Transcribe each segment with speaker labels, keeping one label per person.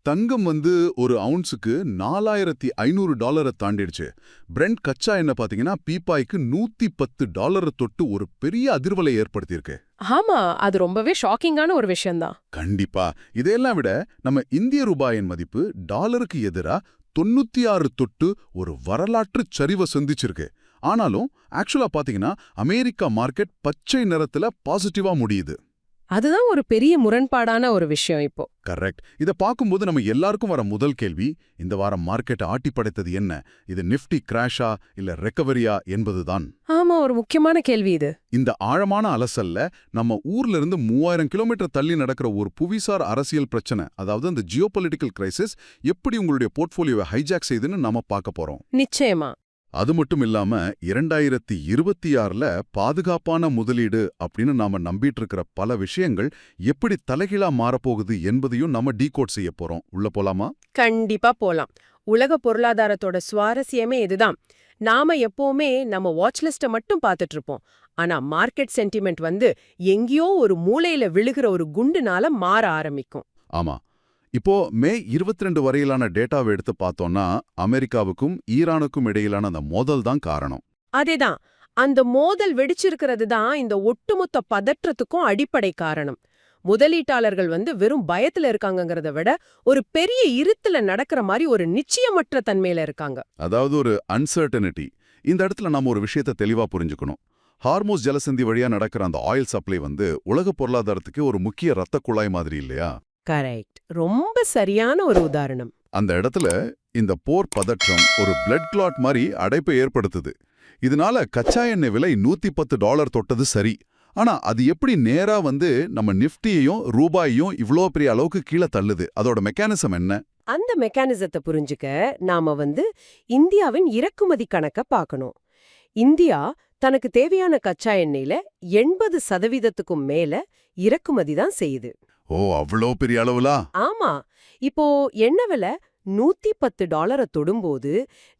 Speaker 1: தங்கம் ஒரு அவுன்ஸுக்கு $4,500 தாண்டிடுச்சு. பிரெண்ட் கச்சா எண்ணெய் பாத்தீங்கன்னா பீப்பாய்க்கு $110 தொட்டு ஒரு பெரிய அதிர்வலை ஏற்படுத்தியிருக்கு.
Speaker 2: ஆமா, அது ரொம்பவே ஷாக்கிங்கான ஒரு விஷயம்தான்.
Speaker 1: கண்டிப்பா. இதையெல்லாம் விட நம்ம இந்திய ரூபாயின் மதிப்பு டாலருக்கு எதிரா 96 தொட்டு ஒரு வரலாற்று சரிவை சந்திச்சிருக்கு. ஆனாலும் ஆக்சுவலா பாத்தீங்கன்னா அமெரிக்கா மார்க்கெட் பச்சை நிறத்துல பாசிட்டிவா முடியுது.
Speaker 2: அதுதான் ஒரு பெரிய முரண்பாடான ஒரு விஷயம் இப்போ.
Speaker 1: கரெக்ட். இத பார்க்கும்போது நம்ம எல்லாருக்கும் வர முதல் கேள்வி, இந்த வாரம் மார்க்கெட் ஆட்டி படைத்தது என்ன? இது நிஃப்டி கிராஷா இல்ல ரெக்கவரியா என்பதுதான்.
Speaker 2: ஆமா, ஒரு முக்கியமான கேள்வி இது.
Speaker 1: இந்த ஆழமான அலசல்ல நம்ம ஊர்ல இருந்து 3000 கிலோமீட்டர் தள்ளி நடக்கிற ஒரு புவிசார் அரசியல் பிரச்சனை, அதாவது அந்த ஜியோபொலிட்டிக்கல் கிரைசிஸ் எப்படி உங்களுடைய போர்ட்ஃபோலியோவை ஹைஜாக் செய்துன்னு நாம பார்க்க போறோம்.
Speaker 2: நிச்சயமா.
Speaker 1: அது மட்டும் இல்லாம 2026ல பாதுகாப்பான முதலீடு அப்படின்னு நாம நம்பிட்டு இருக்கிற பல விஷயங்கள் எப்படி தலைகீழா மாறப்போகுது என்பதையும் நம்ம டீகோட் செய்ய போறோம். உள்ள போலாமா?
Speaker 2: கண்டிப்பா போலாம். உலக பொருளாதாரத்தோட சுவாரஸ்யமே இதுதான். நாம எப்பவுமே நம்ம வாட்ச் லிஸ்ட மட்டும் பார்த்துட்டு இருப்போம். ஆனா மார்க்கெட் சென்டிமெண்ட் எங்கேயோ ஒரு மூலையில விழுகிற ஒரு குண்டுனால மாற ஆரம்பிக்கும்.
Speaker 1: ஆமா. இப்போ மே 22 வரையிலான டேட்டாவை எடுத்து பார்த்தோம்னா அமெரிக்காவுக்கும் ஈரானுக்கும் இடையிலான அந்த மோதல் தான் காரணம்.
Speaker 2: அதேதான். அந்த மோதல் வெடிச்சிருக்கிறது தான் இந்த ஒட்டுமொத்த பதற்றத்துக்கும் அடிப்படை காரணம். முதலீட்டாளர்கள் வெறும் பயத்துல இருக்காங்கங்கிறத விட ஒரு பெரிய இருட்டுல நடக்கிற மாதிரி ஒரு நிச்சயமற்ற தன்மையில இருக்காங்க.
Speaker 1: அதாவது ஒரு அன்சர்டனிட்டி. இந்த இடத்துல நாம ஒரு விஷயத்தை தெளிவா புரிஞ்சுக்கணும். ஹார்மோஸ் ஜலசந்தி வழியா நடக்கிற அந்த ஆயில் சப்ளை உலக பொருளாதாரத்துக்கு ஒரு முக்கிய ரத்த குழாய் மாதிரி இல்லையா?
Speaker 2: கரெக்ட். ரொம்ப சரியான ஒரு உதாரணம்.
Speaker 1: அந்த இடத்துல இந்த போர் பதற்றம் ஒரு பிளட் கிளாட் மாதிரி அடைப்பை ஏற்படுத்துது. இதனால கச்சா எண்ணெய் விலை $110 தொட்டது சரி. ஆனா அது எப்படி நேரா நம்ம நிஃப்டியையும் ரூபாயையும் இவ்ளோ பெரிய அளவுக்கு கீழே தள்ளுது? அதோட மெக்கானிசம் என்ன?
Speaker 2: அந்த மெக்கானிசத்தை புரிஞ்சுக்க நாம இந்தியாவின் இறக்குமதி கணக்க பார்க்கணும். இந்தியா தனக்கு தேவையான கச்சா எண்ணெயில 80%க்கும் மேல இறக்குமதி தான் செய்யுது.
Speaker 1: ஓ, அவ்வளோ பெரிய அளவுலா?
Speaker 2: ஆமா. இப்போ எண்ணெய் விலை $110 தொடும்போது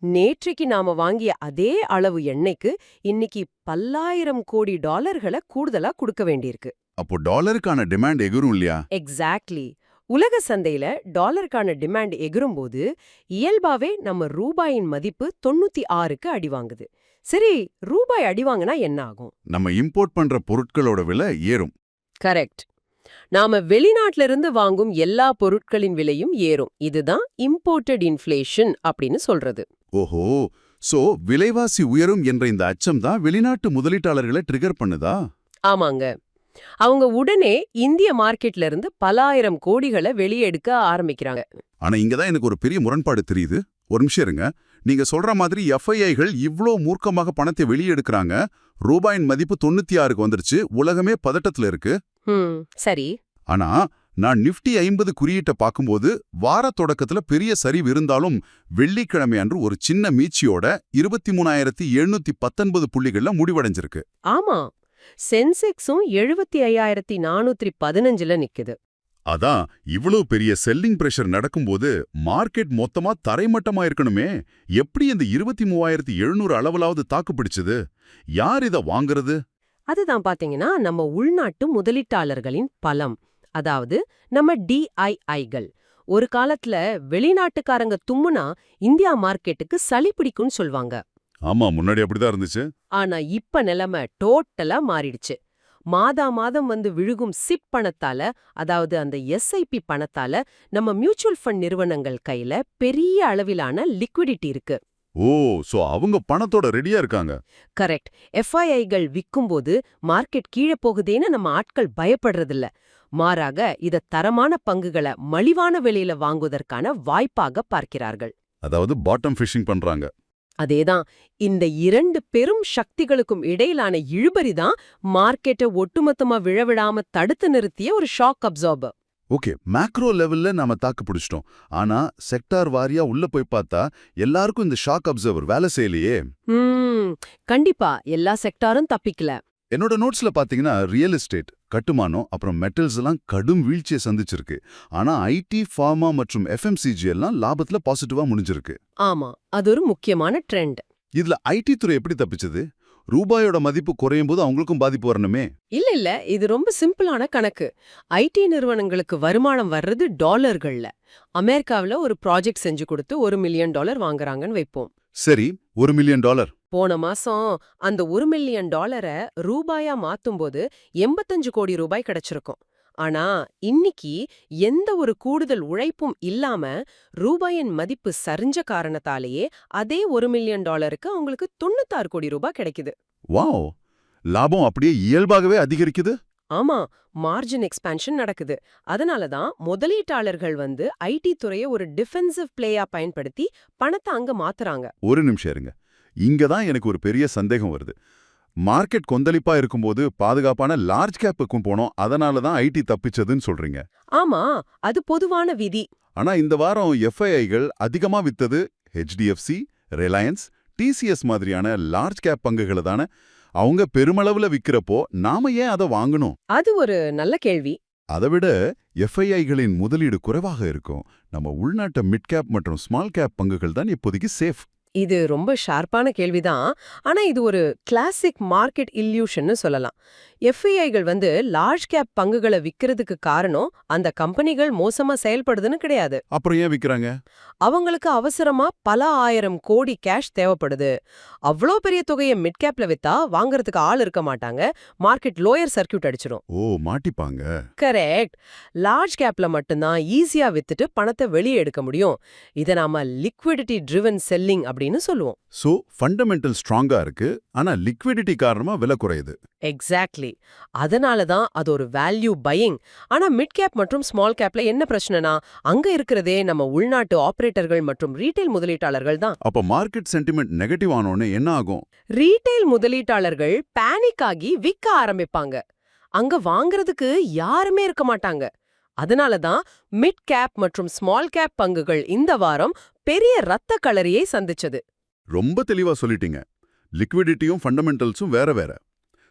Speaker 2: நேற்றைக்கு நாம வாங்கிய அதே அளவு எண்ணெய்க்கு இன்னைக்கு $10,000 கோடி கூடுதலா கொடுக்க வேண்டியிருக்கு.
Speaker 1: அப்போ டாலருக்கான டிமாண்ட் எகுரும் இல்லையா?
Speaker 2: எக்ஸாக்ட்லி. உலக சந்தையில டாலருக்கான டிமாண்ட் எகுறும்போது இயல்பாவே நம்ம ரூபாயின் மதிப்பு 96க்கு அடிவாங்குது. சரி, ரூபாய் அடிவாங்கினா என்ன ஆகும்?
Speaker 1: நம்ம இம்போர்ட் பண்ற பொருட்களோட விலை ஏறும்.
Speaker 2: கரெக்ட். நாம வெளிநாட்டில இருந்து வாங்கும் எல்லா பொருட்களின் விலையும் ஏறும். இதுதான் இம்போர்ட்டட் இன்ஃப்ளேஷன் அப்படின்னு சொல்றது.
Speaker 1: ஓஹோ, சோ விலைவாசி உயரும் என்ற இந்த அச்சம் தான் வெளிநாட்டு முதலீட்டாளர்களை ட்ரிகர் பண்ணுதா?
Speaker 2: ஆமாங்க. அவங்க உடனே இந்திய மார்க்கெட்ல இருந்து பலாயிரம் கோடிகளை வெளியெடுக்க ஆரம்பிக்கிறாங்க.
Speaker 1: ஆனா இங்கதான் எனக்கு ஒரு பெரிய முரண்பாடு தெரியுது. ஒரு நிமிஷம் இருங்க. நீங்க சொல்ற மாதிரி எஃப்ஐஐகள் இவ்ளோ மூர்க்கமாக பணத்தை வெளியெடுக்கிறாங்க. ரூபாயின் மதிப்பு 96க்கு வந்துருச்சு. உலகமே பதட்டத்துல இருக்கு.
Speaker 2: சரி.
Speaker 1: ஆனா நான் நிஃப்டி 50 குறியீட்டை பார்க்கும்போது வார தொடக்கத்துல பெரிய சரிவு இருந்தாலும் வெள்ளிக்கிழமை அன்று ஒரு சின்ன மீட்சியோட 23,719 புள்ளிகள்ல முடிவடைஞ்சிருக்கு.
Speaker 2: ஆமா, சென்செக்ஸும் 75,415ல நிக்குது.
Speaker 1: அதான் இவ்வளவு பெரிய செல்லிங் பிரஷர் நடக்கும்போது மார்க்கெட் மொத்தமா தரைமட்டமா இருக்கணுமே. எப்படி இந்த 23,700 அளவுலாவது தாக்கு பிடிச்சது? யார் இத வாங்குறது?
Speaker 2: அதுதான் பாத்தீங்கன்னா நம்ம உள்நாட்டு முதலீட்டாளர்களின் பலம். அதாவது நம்ம டிஐஐகள். ஒரு காலத்துல வெளிநாட்டுக்காரங்க தும்முனா இந்தியா மார்க்கெட்டுக்கு சளி பிடிக்கும்னு சொல்வாங்க.
Speaker 1: ஆமா, முன்னாடி அப்படிதான் இருந்துச்சு.
Speaker 2: ஆனா இப்ப நிலைமை டோட்டலா மாறிடுச்சு. மாதா மாதம் விழுகும் சிப் பணத்தால, அதாவது அந்த எஸ்ஐபி பணத்தால நம்ம மியூச்சுவல் ஃபண்ட் நிறுவனங்கள் கையில பெரிய அளவிலான லிக்விடிட்டி இருக்கு.
Speaker 1: ஓ, சோ அவங்க பணத்தோட ரெடியா இருக்காங்க.
Speaker 2: கரெக்ட். எஃப்ஐஐகள் விக்கும்போது மார்க்கெட் கீழே போகுதேன்னு நம்ம ஆட்கள் பயப்படுறதில்ல. மாறாக இத தரமான பங்குகளை மலிவான விலையில வாங்குவதற்கான வாய்ப்பாக பார்க்கிறார்கள்.
Speaker 1: அதாவது பாட்டம் ஃபிஷிங் பண்றாங்க.
Speaker 2: அதேதான். இந்த இரண்டு பெரும் சக்திகளுக்கும் இடையிலான இழுபறி தான் மார்க்கெட்டை ஒட்டுமொத்தமா விழவிடாம தடுத்து நிறுத்திய ஒரு ஷாக் அப்சார்பர்.
Speaker 1: ஓகே, மேக்ரோ லெவல்ல நாம தாக்கு பிடிச்சிட்டோம். ஆனா செக்டார் வாரியா உள்ள போய் பார்த்தா எல்லாருக்கும் இந்த ஷாக் அப்சர்வர் வேலை செய்யலையே.
Speaker 2: கண்டிப்பா எல்லா செக்டாரும் தப்பிக்கல.
Speaker 1: என்னோட நோட்ஸ்ல பாத்தீங்கன்னா ரியல் எஸ்டேட், கட்டுமானம், அப்புறம் மெட்டல்ஸ் எல்லாம் கடும் வீழ்ச்சியை சந்திச்சிருக்கு. ஆனா ஐடி, ஃபார்மா மற்றும் எஃப்எம்சிஜி எல்லாம் லாபத்துல பாசிட்டிவா முடிஞ்சிருக்கு.
Speaker 2: ஆமா, அது ஒரு முக்கியமான ட்ரெண்ட்.
Speaker 1: இதுல ஐடி துறை எப்படி தப்பிச்சது? ரூபாயோட மதிப்பு குறையும் போது அவங்களுக்கும் பாதிப்பு வரணுமே.
Speaker 2: இல்ல இது ரொம்ப சிம்பிளான கணக்கு. ஐடி நிறுவனங்களுக்கு வருமானம் வர்றது டாலர்கள்ல. அமெரிக்காவுல ஒரு ப்ராஜெக்ட் செஞ்சு கொடுத்து $1 மில்லியன் வாங்குறாங்கன்னு வைப்போம்.
Speaker 1: சரி, $1 மில்லியன்.
Speaker 2: போன மாசம் அந்த $1 மில்லியன் ரூபாயா மாத்தும்போது 85 கோடி ரூபாய் கிடைச்சிருக்கும். ஆனா இன்னிக்கு எந்த ஒரு கூடுதல் உழைப்பும் இல்லாம ரூபாயின் மதிப்பு சரிஞ்ச காரணத்தாலேயே அதே $1 மில்லியன் அவங்களுக்கு 96 கோடி ரூபாய் கிடைக்குது.
Speaker 1: வாவ், லாபம் அப்படியே இயல்பாகவே அதிகரிக்குது.
Speaker 2: ஆமா, மார்ஜின் எக்ஸ்பான்ஷன் நடக்குது. அதனால தான் முதலீட்டாளர்கள் ஐடி துறையை ஒரு டிஃபென்சிவ் பிளேயா பயன்படுத்தி பணத்தை அங்க மாத்துறாங்க.
Speaker 1: ஒரு நிமிஷம் இருங்க, இங்க தான் எனக்கு ஒரு பெரிய சந்தேகம் வருது. மார்க்கெட் கொந்தளிப்பா இருக்கும்போது பாதுகாப்பான லார்ஜ் கேப்புக்கும் போனோம், அதனால தான் ஐடி தப்பிச்சதுன்னு சொல்றீங்க.
Speaker 2: ஆமா, அது பொதுவான விதி.
Speaker 1: ஆனா இந்த வாரம் எஃப்ஐஐகள் அதிகமா வித்தது ஹெச்டிஎஃப்சி, ரிலையன்ஸ், டிசிஎஸ் மாதிரியான லார்ஜ் கேப் பங்குகளை தானே. அவங்க பெருமளவுல விக்கிறப்போ நாம ஏன் அதை வாங்கணும்?
Speaker 2: அது ஒரு நல்ல கேள்வி.
Speaker 1: அதை விட எஃப்ஐஐகளின் முதலீடு குறைவாக இருக்கும். நம்ம உள்நாட்டு மிட் கேப் மற்றும் ஸ்மால் கேப் பங்குகள் தான் இப்போதைக்கு சேஃப்.
Speaker 2: இது ரொம்ப ஷார்ப்பான கேள்விதான். ஆனா இது ஒரு கிளாசிக் மார்க்கெட் இல்யூஷன்னு சொல்லலாம். எஃப்ஐஐகள் லார்ஜ் கேப் பங்குகளை விக்கிறதுக்கு காரணம் அந்த கம்பெனிகள் மோசமா செயல்படுதுன்னு கிடையாது.
Speaker 1: அப்புறம் ஏன் விக்கிறாங்க?
Speaker 2: அவங்களுக்கு அவசரமா பல 1000 கோடி கேஷ் தேவைப்படுது. அவ்வளோ பெரிய தொகையை மிட் கேப்ல வித்தா வாங்குறதுக்கு ஆள் இருக்க மாட்டாங்க. மார்க்கெட் லோயர் சர்க்கியூட் அடிச்சிடும்.
Speaker 1: ஓ, மாட்டிப்பாங்க.
Speaker 2: கரெக்ட். லார்ஜ் கேப்ல மட்டும்தான் ஈஸியா வித்துட்டு பணத்தை வெளியே எடுக்க முடியும். இதை நாம லிக்விடிட்டி ட்ரிவன் செல்லிங் அப்படின்னு சொல்லுவோம்.
Speaker 1: சோ ஃபண்டமெண்டல் ஸ்ட்ராங்கா இருக்கு, ஆனா லிக்விடிட்டி காரணமா விலை குறையுது.
Speaker 2: எக்ஸாக்ட்லி. அதனால தான் அது ஒரு வேல்யூ பையிங். ஆனா மிட் கேப் மற்றும் ஸ்மால் கேப்ல என்ன பிரச்சனைனா, அங்க இருக்கிறதே நம்ம உள்நாட்டு ஆபரேட்டர்கள் மற்றும் ரீட்டைல் முதலீட்டாளர்கள் தான்.
Speaker 1: அப்ப மார்க்கெட் சென்டிமெண்ட் நெகட்டிவ் ஆனோன்னு என்ன ஆகும்?
Speaker 2: ரீட்டைல் முதலீட்டாளர்கள் பேனிக் ஆகி விற்க ஆரம்பிப்பாங்க. அங்க வாங்குறதுக்கு யாருமே இருக்க மாட்டாங்க. அதனால தான் மிட் கேப் மற்றும் ஸ்மால் கேப் பங்குகள் இந்த வாரம் பெரிய ரத்த களரியை சந்திச்சது.
Speaker 1: ரொம்ப தெளிவா சொல்லிட்டீங்க. லிக்விடிட்டியும் ஃபண்டமெண்டல்ஸும் வேற வேற.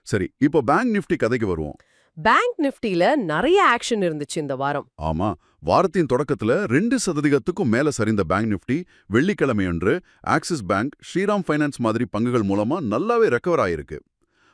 Speaker 1: சரி, இப்போ பேங்க் நிஃப்டி கதைக்கு வருவோம்.
Speaker 2: பேங்க் நிஃப்டில நிறைய ஆக்ஷன் இருந்துச்சு இந்த வாரம்.
Speaker 1: ஆமா, வாரத்தின் தொடக்கத்துல 2% மேல சரிந்த பேங்க் நிஃப்டி வெள்ளிக்கிழமையன்று ஆக்சிஸ் பேங்க், ஸ்ரீராம் ஃபைனான்ஸ் மாதிரி பங்குகள் மூலமா நல்லாவே ரெக்கவர் ஆயிருக்கு.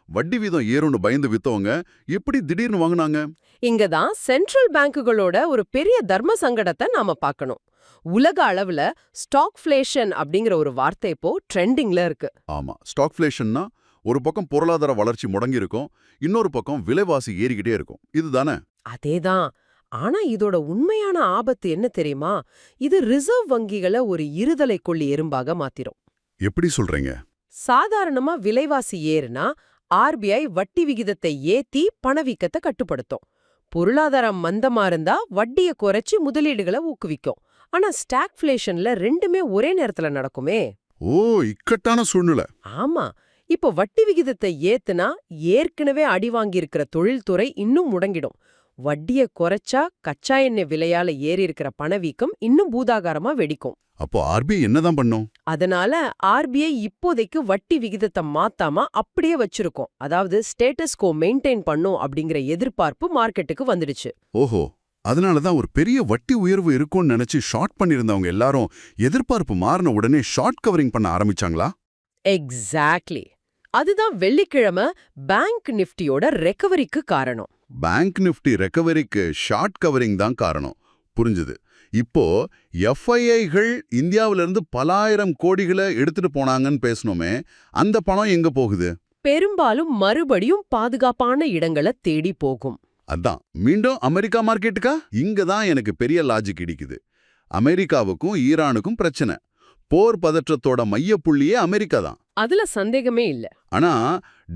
Speaker 1: வட்டி வீதம் ஏறும்னு பயந்து வித்தவங்க எப்படி திடீர்னு வாங்குனாங்க?
Speaker 2: இங்கதான் சென்ட்ரல் பேங்குகளோட ஒரு பெரிய தர்ம சங்கடத்தை நாம பார்க்கணும். உலக அளவுல ஸ்டாக்ஃப்ளேஷன் அப்படிங்கிற ஒரு வார்த்தை இப்போ ட்ரெண்டிங்ல இருக்கு.
Speaker 1: ஆமா, ஸ்டாக்ஃப்ளேஷன்னா ஒரு பக்கம் பொருளாதார வளர்ச்சி முடங்கி இருக்கும், இன்னொரு பக்கம் விலைவாசி ஏறிக்கிட்டே இருக்கும். இதுதானே?
Speaker 2: அதேதான். ஆனா இதோட உண்மையான ஆபத்து என்ன தெரியுமா? இது ரிசர்வ் வங்கிகளை ஒரு இருதலை கொள்ளி எறும்பாக மாத்திரும்.
Speaker 1: எப்படி சொல்றீங்க?
Speaker 2: சாதாரணமா விலைவாசி ஏறுனா ஆர்பிஐ வட்டி விகிதத்தை ஏத்தி பணவீக்கத்தை கட்டுப்படுத்தும். பொருளாதாரம் மந்தமா இருந்தா வட்டியை குறைச்சி முதலீடுகளை ஊக்குவிக்கும். ஆனா ஸ்டாக்ஃப்ளேஷன்ல ரெண்டுமே ஒரே நேரத்துல நடக்குமே.
Speaker 1: ஓ, இக்கட்டான சூழ்நிலை.
Speaker 2: ஆமா, இப்போ வட்டி விகிதத்தை ஏத்துனா ஏற்கனவே அடி வாங்கியிருக்கிற தொழில்துறை இன்னும் முடங்கிடும். வட்டியை குறைச்சா கச்சா எண்ணெய் விலையால ஏறி இருக்கிற பணவீக்கம் இன்னும் பூதாகாரமா வெடிக்கும்.
Speaker 1: அப்போ ஆர்பிஐ என்னதான் பண்ணும்?
Speaker 2: அதனால ஆர்பிஐ இப்போதைக்கு வட்டி விகிதத்தை மாத்தாம அப்படியே வச்சிருக்கோம். அதாவது ஸ்டேட்டஸ் கோ மெயின்டைன் பண்ணும் அப்படிங்கிற எதிர்பார்ப்பு மார்க்கெட்டுக்கு வந்துடுச்சு.
Speaker 1: ஓஹோ, அதனாலதான் ஒரு பெரிய வட்டி உயர்வு இருக்கும்னு நினைச்சு ஷார்ட் பண்ணிருந்தவங்க எல்லாரும் எதிர்பார்ப்பு மாறின உடனே ஷார்ட் கவரிங் பண்ண ஆரம்பிச்சாங்களா?
Speaker 2: எக்ஸாக்ட்லி. அதுதான் வெள்ளிக்கிழமை பேங்க் நிஃப்டியோட ரெக்கவரிக்கு காரணம்.
Speaker 1: பேங்க் நிஃப்டி ரெக்கவரிக்கு ஷார்ட் கவரிங் தான் காரணம். புரிஞ்சுது. இப்போ எஃப்ஐஐகள் இந்தியாவிலிருந்து பல 1000 கோடிகளை எடுத்துட்டு போனாங்கன்னு பேசணுமே, அந்த பணம் எங்க போகுது?
Speaker 2: பெரும்பாலும் மறுபடியும் பாதுகாப்பான இடங்களை தேடி போகும்.
Speaker 1: அதான் மீண்டும் அமெரிக்கா மார்க்கெட்டுக்கா? இங்க தான் எனக்கு பெரிய லாஜிக் இடிக்குது. அமெரிக்காவுக்கும் ஈரானுக்கும் பிரச்சனை. போர் பதற்றத்தோட மையப்புள்ளியே அமெரிக்கா தான்.
Speaker 2: அதுல சந்தேகமே இல்ல.
Speaker 1: ஆனா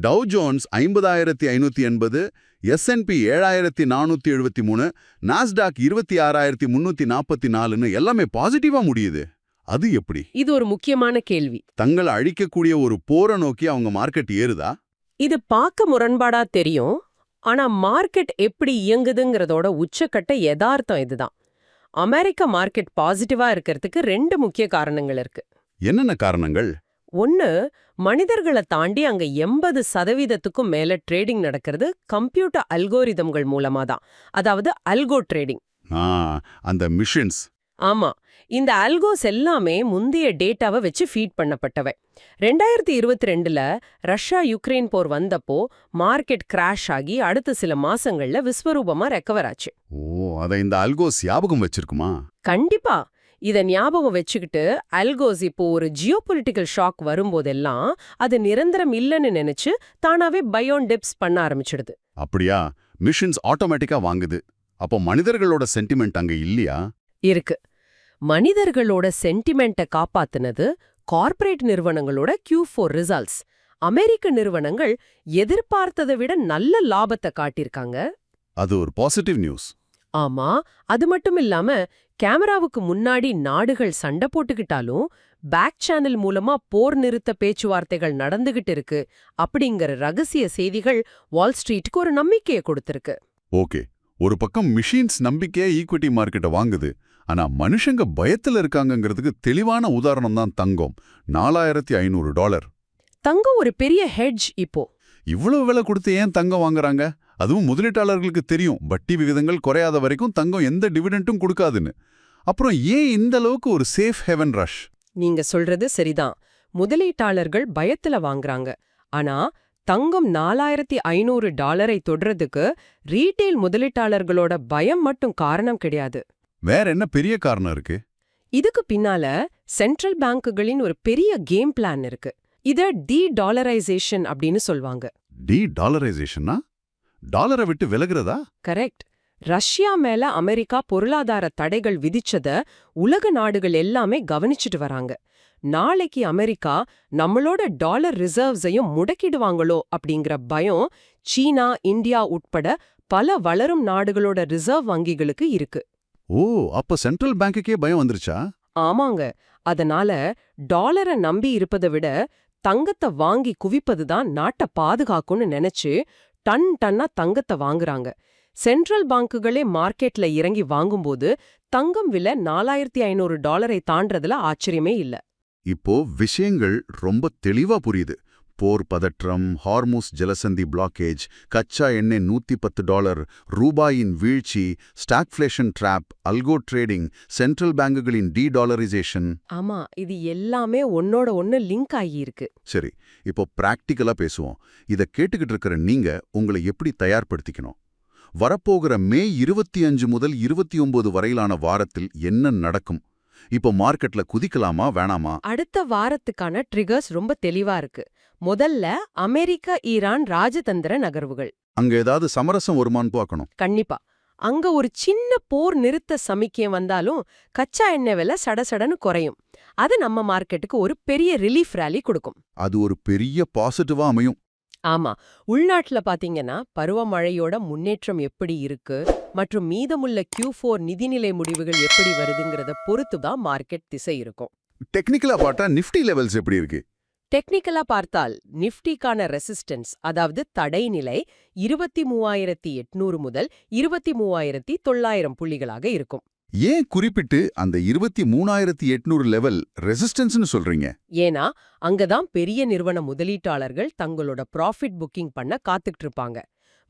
Speaker 1: டவ் ஜோன்ஸ் 50,580, S&P 7,473, நாஸ்டாக் 26,344ன்னு எல்லாமே பாசிட்டிவா முடியுது. அது எப்படி?
Speaker 2: இது ஒரு முக்கியமான கேள்வி.
Speaker 1: தங்களை அழிக்கக்கூடிய ஒரு போரை நோக்கி அவங்க மார்க்கெட் ஏறுதா?
Speaker 2: இது பார்க்க முரண்பாடா தெரியும். ஆனா மார்க்கெட் எப்படி இயங்குதுங்கிறதோட உச்சக்கட்ட யதார்த்தம் இதுதான். அமெரிக்க மார்க்கெட் பாசிட்டிவா இருக்கிறதுக்கு 2 முக்கிய காரணங்கள் இருக்கு.
Speaker 1: என்னென்ன காரணங்கள்?
Speaker 2: ஒன்னு, மனிதர்களை தாண்டி அங்க 80% மேல ட்ரேடிங் நடக்கிறது கம்ப்யூட்டர் அல்கோரிதம்கள் மூலமா தான். அதாவது அல்கோ ட்ரேடிங்.
Speaker 1: அந்த மிஷின்ஸ்.
Speaker 2: ஆமா, இந்த அல்கோஸ் எல்லாமே முந்தைய டேட்டாவை வச்சு ஃபீட் பண்ணப்பட்டவை. 2022ல ரஷ்யா யுக்ரைன் போர் வந்தப்போ மார்க்கெட் கிராஷ் ஆகி அடுத்த சில மாசங்கள்ல விஸ்வரூபமா ரெக்கவர் ஆச்சு.
Speaker 1: ஓ, அத இந்த அல்கோஸ் ஞாபகம் வச்சிருக்குமா?
Speaker 2: கண்டிப்பா. இத ஞாபகம் வச்சுக்கிட்டு அல்கோஸ் இப்போ ஒரு ஜியோபொலிட்டிக்கல் ஷாக் வரும்போதெல்லாம் அது நிரந்தரம் இல்லைன்னு நினைச்சு தானாவே பயோன் டிப்ஸ் பண்ண ஆரம்பிச்சிடுது.
Speaker 1: அப்படியா? மிஷின்ஸ் ஆட்டோமேட்டிக்கா வாங்குது. அப்போ மனிதர்களோட சென்டிமெண்ட் அங்க இல்லையா?
Speaker 2: இருக்கு. மனிதர்களோட சென்டிமெண்ட்டை காப்பாத்துனது கார்ப்பரேட் நிறுவனங்களோட Q4 ரிசல்ட்ஸ். அமெரிக்க நிறுவனங்கள் எதிர்பார்த்ததை விட நல்ல லாபத்தை காட்டியிருக்காங்க.
Speaker 1: அது ஒரு பாசிட்டிவ் நியூஸ்.
Speaker 2: ஆமா, அது மட்டும் இல்லாம கேமராவுக்கு முன்னாடி நாடுகள் சண்டை போட்டுக்கிட்டாலும் பேக் சேனல் மூலமா போர் நிறுத்த பேச்சுவார்த்தைகள் நடந்துகிட்டு இருக்கு அப்படிங்கிற ரகசிய செய்திகள் வால் ஸ்ட்ரீட்டுக்கு ஒரு நம்பிக்கையை கொடுத்திருக்கு.
Speaker 1: ஓகே, ஒரு பக்கம் மிஷின்ஸ் நம்பிக்கையா ஈக்விட்டி மார்க்கெட்டை வாங்குது. ஆனா மனுஷங்க பயத்துல இருக்காங்கங்கிறதுக்கு தெளிவான உதாரணம் தான் தங்கம். $4500.
Speaker 2: தங்கம் ஒரு பெரிய ஹெட்ஜ் இப்போ.
Speaker 1: இவ்வளவு விலை கொடுத்து ஏன் தங்கம் வாங்குறாங்க? அதுவும் முதலீட்டாளர்களுக்கு தெரியும் வட்டி விகிதங்கள் குறையாத வரைக்கும் தங்கம் எந்த டிவிடெண்டும் கொடுக்காதுன்னு. அப்புறம் ஏன் இந்த அளவுக்கு ஒரு சேஃப் ஹெவன் ரஷ்?
Speaker 2: நீங்க சொல்றது சரிதான். முதலீட்டாளர்கள் பயத்துல வாங்குறாங்க. ஆனா தங்கம் $4500 தொடுறதுக்கு ரீட்டெயில் முதலீட்டாளர்களோட பயம் மட்டும் காரணம் கிடையாது.
Speaker 1: வேற என்ன பெரிய காரணம் இருக்கு?
Speaker 2: இதுக்கு பின்னால சென்ட்ரல் பேங்குகளின் ஒரு பெரிய கேம் பிளான் இருக்கு. இத டி-டாலரைசேஷன் அப்படின்னு சொல்வாங்க.
Speaker 1: டி-டாலரைசேஷனா? டாலரை விட்டு விலகுறதா?
Speaker 2: கரெக்ட். ரஷ்யா மேல அமெரிக்கா பொருளாதார தடைகள் விதிச்சத உலக நாடுகள் எல்லாமே கவனிச்சுட்டு வராங்க. நாளைக்கு அமெரிக்கா நம்மளோட டாலர் ரிசர்வ்ஸையும் முடக்கிடுவாங்களோ அப்படிங்கிற பயம் சீனா, இந்தியா உட்பட பல வளரும் நாடுகளோட ரிசர்வ் வங்கிகளுக்கு இருக்கு.
Speaker 1: ஓ, அப்ப சென்ட்ரல் பேங்குக்கே பயம் வந்துருச்சா?
Speaker 2: ஆமாங்க. அதனால டாலரை நம்பி இருப்பதை விட தங்கத்தை வாங்கி குவிப்பதுதான் நாட்டை பாதுகாக்கும்னு நினைச்சு டன்னா தங்கத்தை வாங்குறாங்க. சென்ட்ரல் பேங்குகளே மார்க்கெட்ல இறங்கி வாங்கும்போது தங்கம் விலை $4500 தாண்டறதுல ஆச்சரியமே இல்ல.
Speaker 1: இப்போ விஷயங்கள் ரொம்ப தெளிவா புரியுது. போர் பதற்றம், ஹார்முஸ் ஜலசந்தி பிளாக்கேஜ், கச்சா எண்ணெய் $110, ரூபாயின் வீழ்ச்சி, stagflation trap, algo trading, central பேங்குகளின் டி-டாலரைசேஷன்.
Speaker 2: ஆமா, இது எல்லாமே ஒன்னோட ஒன்னு லிங்க் ஆகியிருக்கு.
Speaker 1: சரி, இப்போ பிராக்டிக்கலா பேசுவோம். இத கேட்டுக்கிட்டு இருக்கிற நீங்க உங்களை எப்படி தயார்படுத்திக்கணும்? வரப்போகிற மே 25 முதல் 29 வரையிலான வாரத்தில் என்ன நடக்கும்? இப்போ மார்க்கெட்ல குதிக்கலாமா வேணாமா?
Speaker 2: அடுத்த வாரத்துக்கான ட்ரிகர்ஸ் ரொம்ப தெளிவா இருக்கு. முதல்ல அமெரிக்கா ஈரான் ராஜதந்திர நகர்வுகள்.
Speaker 1: அங்க ஏதாவது சமரசம் வருமான்னு பார்க்கணும்.
Speaker 2: கண்டிப்பா. அங்க ஒரு சின்ன போர் நிறுத்த சமிக்கையம் வந்தாலும் கச்சா எண்ணெய் விலை சடசடன்னு குறையும். அது நம்ம மார்க்கெட்டுக்கு ஒரு பெரிய ரிலீஃப் ரேலி கொடுக்கும்.
Speaker 1: அது ஒரு பெரிய பாசிட்டிவா அமையும்.
Speaker 2: ஆமா, உள்நாட்டுல பாத்தீங்கன்னா பருவமழையோட முன்னேற்றம் எப்படி இருக்கு மற்றும் மீதமுள்ள Q4 நிதிநிலை முடிவுகள் எப்படி வருதுங்கிறத பொறுத்துதான் மார்க்கெட் திசை இருக்கும்.
Speaker 1: டெக்னிக்கலா பார்த்தா நிஃப்டி லெவல்ஸ் எப்படி இருக்கு?
Speaker 2: டெக்னிக்கலா பார்த்தால் நிஃப்டிக்கான ரெசிஸ்டன்ஸ், அதாவது தடை நிலை 23,800 முதல் 23,900 புள்ளிகளாக இருக்கும்.
Speaker 1: ஏன் குறிப்பிட்டு அந்த 23,800 லெவல் ரெசிஸ்டன்ஸ்னு சொல்றீங்க?
Speaker 2: ஏன்னா அங்கதான் பெரிய நிறுவன முதலீட்டாளர்கள் தங்களோட ப்ராஃபிட் புக்கிங் பண்ண காத்துக்கிட்டு இருப்பாங்க.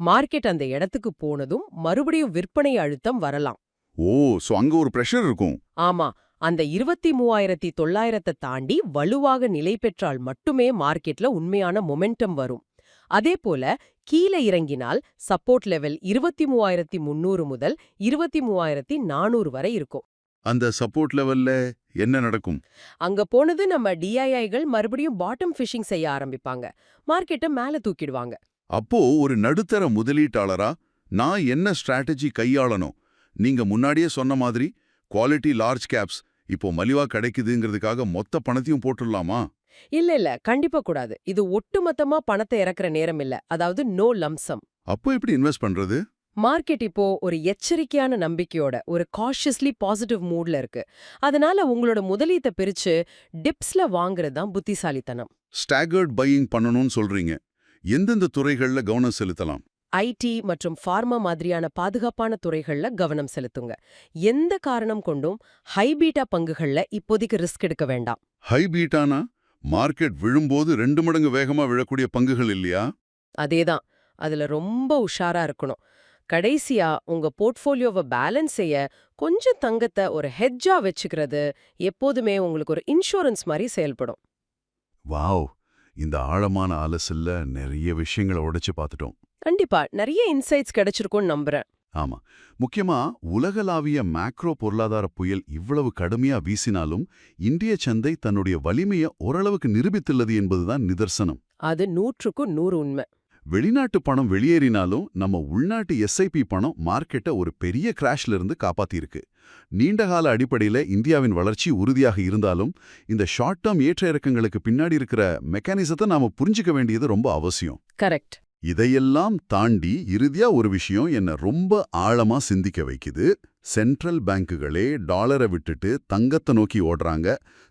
Speaker 2: மார்க்கெட் அந்த இடத்துக்கு போனதும் மறுபடியும் விற்பனை அழுத்தம் வரலாம்.
Speaker 1: ஓ, சோ அங்க ஒரு பிரஷர் இருக்கும்.
Speaker 2: ஆமா, அந்த 23,900 தாண்டி வலுவாக நிலை பெற்றால் மட்டுமே மார்க்கெட்ல உண்மையான மொமெண்டம் வரும். அதே போல கீழே இறங்கினால் சப்போர்ட் லெவல் 23,300 முதல் 23,400 வரை இருக்கும்.
Speaker 1: அந்த சப்போர்ட் லெவல்ல என்ன நடக்கும்?
Speaker 2: அங்க போனது நம்ம டிஐஐகள் மறுபடியும் பாட்டம் ஃபிஷிங் செய்ய ஆரம்பிப்பாங்க. மார்க்கெட்டை மேல தூக்கிடுவாங்க.
Speaker 1: அப்போ ஒரு நடுத்தர முதலீட்டாளரா நான் என்ன ஸ்ட்ராட்டஜி கையாளணும்? நீங்க முன்னாடியே சொன்ன மாதிரி குவாலிட்டி லார்ஜ் கேப்ஸ் இப்போ மலிவா கிடைக்குதுங்கிறதுக்காக மொத்த பணத்தையும் போட்டுடலாமா?
Speaker 2: இல்ல, கண்டிப்பா கூடாது. இது ஒட்டுமொத்தமா பணத்தை இறக்குற நேரம் இல்ல. அதாவது நோ லம்சம்.
Speaker 1: அப்போ எப்படி இன்வெஸ்ட் பண்றது?
Speaker 2: மார்க்கெட் இப்போ ஒரு எச்சரிக்கையான நம்பிக்கையோட ஒரு காஷியஸ்லி பாசிட்டிவ் மூட்ல இருக்கு. அதனால உங்களோட முதலீத்தை பிரிச்சு டிப்ஸ்ல வாங்குறது தான் புத்திசாலித்தனம்.
Speaker 1: ஸ்டாகர்ட் பையிங் பண்ணணும்னு சொல்றீங்க. எந்தெந்த துறைகள்ல கவனம் செலுத்தலாம்?
Speaker 2: ஐடி மற்றும் ஃபார்மா மாதிரியான பாதுகாப்பான துறைகள்ல கவனம் செலுத்துங்க. எந்த காரணம் கொண்டும் ஹை பீட்டா பங்குகள்ல இப்போதைக்கு ரிஸ்க் எடுக்க வேண்டாம்.
Speaker 1: ஹை பீட்டானா மார்க்கெட் விழும்போது 2 மடங்கு வேகமா விழக்கூடிய பங்குகள் இல்லையா?
Speaker 2: அதேதான். அதுல ரொம்ப உஷாரா இருக்கணும். கடைசியா உங்க போர்ட்ஃபோலியோவை பேலன்ஸ் செய்ய கொஞ்சம் தங்கத்தை ஒரு ஹெட்ஜா வச்சுக்கிறது எப்போதுமே உங்களுக்கு ஒரு இன்சூரன்ஸ் மாதிரி செயல்படும்.
Speaker 1: வாவ்! இந்த ஆழமான அலசல்ல நிறைய விஷயங்களை உடைச்சு பார்த்துட்டோம்.
Speaker 2: கண்டிப்பா நிறைய இன்சைட்ஸ் கிடைச்சிருக்கும்னு நம்புறேன்.
Speaker 1: ஆமா. முக்கியமா உலகளாவிய மேக்ரோ பொருளாதார புயல் இவ்வளவு கடுமையா வீசினாலும் இந்திய சந்தை தன்னுடைய வலிமையை ஓரளவுக்கு நிரூபித்துள்ளது என்பதுதான் நிதர்சனம்.
Speaker 2: அது 100க்கு 100 உண்மை.
Speaker 1: வெளிநாட்டு பணம் வெளியேறினாலும் நம்ம உள்நாட்டு எஸ்ஐபி பணம் மார்க்கெட்டை ஒரு பெரிய கிராஷ்ல இருந்து காப்பாத்தியிருக்கு. நீண்டகால அடிப்படையில இந்தியாவின் வளர்ச்சி உறுதியாக இருந்தாலும் இந்த ஷார்ட் டேர்ம் ஏற்ற இறக்கங்களுக்கு பின்னாடி இருக்கிற மெக்கானிசத்தை நாம புரிஞ்சுக்க வேண்டியது ரொம்ப அவசியம்.
Speaker 2: கரெக்ட்.
Speaker 1: இதையெல்லாம் தாண்டி இறுதியா ஒரு விஷயம் என்ன ரொம்ப ஆழமா சிந்திக்க வைக்குது. சென்ட்ரல் பேங்குகளே டாலரை விட்டுட்டு தங்கத்தை நோக்கி ஓடுறாங்க.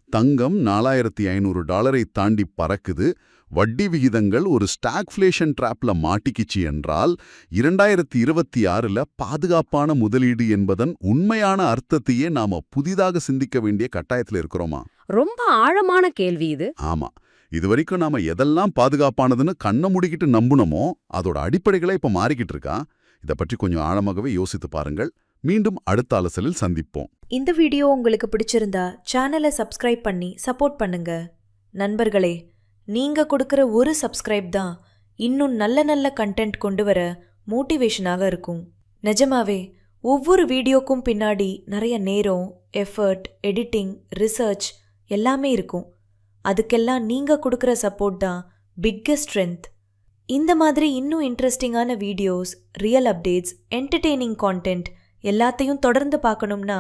Speaker 1: தங்கம் $4500 தாண்டி பறக்குது. வட்டி விகிதங்கள் ஒரு ஸ்டாக்ஃப்ளேஷன் ட்ராப்ல மாட்டிக்கிச்சு என்றால் 2026ல பாதுகாப்பான முதலீடு என்பதன் உண்மையான அர்த்தத்தையே நாம புதிதாக சிந்திக்க வேண்டிய கட்டாயத்துல இருக்கிறோமா?
Speaker 2: ரொம்ப ஆழமான கேள்வி இது.
Speaker 1: ஆமா. இதுவரைக்கும் நாம எதெல்லாம் பாதுகாப்பானதுன்னு கண்ணை மூடிக்கிட்டு நம்புனமோ அதோட அடிப்படைகளை இப்ப மாறிக்கிட்டு இருக்கா? இத பற்றி கொஞ்சம் ஆழமாகவே யோசித்து பாருங்கள். மீண்டும் அடுத்த அலசலில் சந்திப்போம்.
Speaker 3: இந்த வீடியோ உங்களுக்கு பிடிச்சிருந்தா சேனலை சப்ஸ்கிரைப் பண்ணி சப்போர்ட் பண்ணுங்க. நண்பர்களே, நீங்க கொடுக்கிற ஒரு சப்ஸ்கிரைப் தான் இன்னும் நல்ல நல்ல கண்டென்ட் கொண்டு வர மோட்டிவேஷனாக இருக்கும். நிஜமாவே ஒவ்வொரு வீடியோக்கும் பின்னாடி நிறைய நேரம், எஃபர்ட், எடிட்டிங், ரிசர்ச் எல்லாமே இருக்கும். அதுக்கெல்லாம் நீங்க கொடுக்கிற சப்போர்ட் தான் பிக்கஸ்ட் ஸ்ட்ரென்த். இந்த மாதிரி இன்னும் இன்ட்ரெஸ்டிங்கான videos, real updates, entertaining content எல்லாத்தையும் தொடர்ந்து பார்க்கணும்னா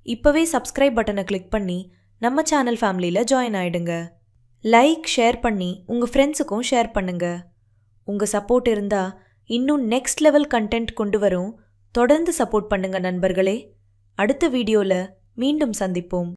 Speaker 3: இப்பவே சப்ஸ்கிரைப் பட்டனை கிளிக் பண்ணி நம்ம சேனல் ஃபேமிலியில ஜாயின் ஆயிடுங்க. லைக், ஷேர் பண்ணி உங்க ஃப்ரெண்ட்ஸுக்கும் ஷேர் பண்ணுங்க. உங்க சப்போர்ட் இருந்தா இன்னும் நெக்ஸ்ட் லெவல் கண்டென்ட் கொண்டு வரும். தொடர்ந்து சப்போர்ட் பண்ணுங்க நண்பர்களே. அடுத்த வீடியோல மீண்டும் சந்திப்போம்.